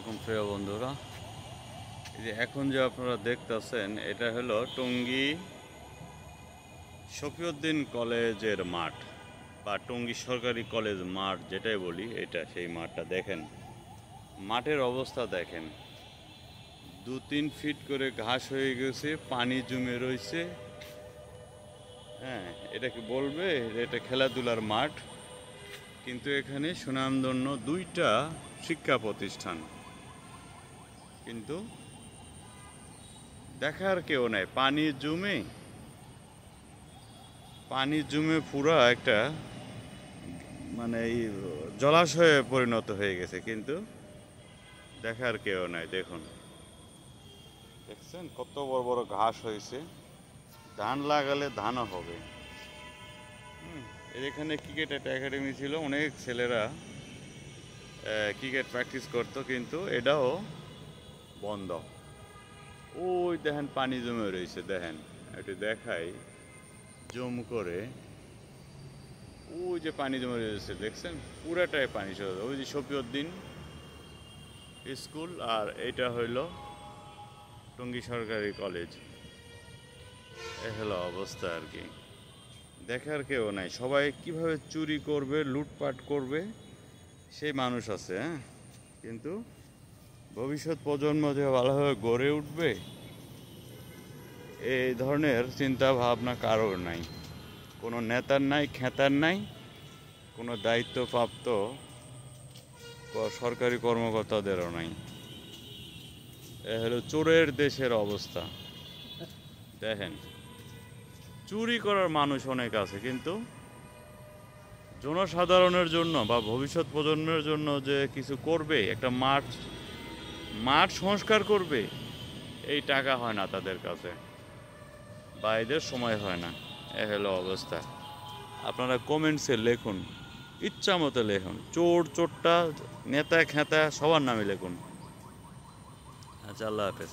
আলাইকুম প্রিয় বন্ধুরা, এই যে এখন যে আপনারা দেখতেছেন এটা হলো টঙ্গী শফিউদ্দিন কলেজের মাঠ বা টঙ্গী সরকারি কলেজ মাঠ যেটাই বলি, এটা সেই মাঠটা দেখেন। মাঠের অবস্থা দেখেন, 2-3 ফিট করে ঘাস হয়ে গেছে, পানি জমে রয়েছে। হ্যাঁ, এটা কি বলবে এটা খেলাধুলার মাঠ? কিন্তু এখানে সুনামধন্য 2টা শিক্ষা প্রতিষ্ঠান, কিন্তু দেখার কেউ নাই। পানি জমে পুরো একটা মানে এই জলাশয়ে পরিণত হয়ে গেছে, কিন্তু দেখার কেউ নাই। দেখুন, দেখছেন কত বড় বড় ঘাস হয়েছে। ধান লাগালে ধানও হবে। এখানে ক্রিকেট একটা একাডেমি ছিল, অনেক ছেলেরা ক্রিকেট প্র্যাকটিস করতো, কিন্তু এটাও বন্ধ। ওই দেখেন পানি জমে রয়েছে, দেখেন একটু দেখাই জম করে। ওই যে পানি জমে রয়েছে দেখছেন, পুরাটাই পানি চলে। ওই যে শফিউদ্দিন স্কুল, আর এটা হইল টঙ্গী সরকারি কলেজ। এ হলো অবস্থা আর কি। দেখার কেউ নাই, সবাই কিভাবে চুরি করবে, লুটপাট করবে সেই মানুষ আছে। হ্যাঁ, কিন্তু ভবিষ্যৎ প্রজন্ম যে ভালোভাবে গড়ে উঠবে এই ধরনের চিন্তা ভাবনা কারোর নাই, কোনো নেতার নাই, খেতার নাই, কোনো দায়িত্বপ্রাপ্ত সরকারি কর্মকর্তাদেরও নাই। এ হলো চোরের দেশের অবস্থা। দেখেন, চুরি করার মানুষ অনেক আছে, কিন্তু জনসাধারণের জন্য বা ভবিষ্যৎ প্রজন্মের জন্য যে কিছু করবে, একটা মাঠ সংস্কার করবে, এই টাকা হয় না তাদের কাছে বা এদের সময় হয় না। এ হলো অবস্থা। আপনারা কমেন্টসে লিখুন, ইচ্ছা মতো লিখুন, চোরটা, নেতা খেতা সবার নামে লিখুন। আচ্ছা, আল্লাহ হাফেজ।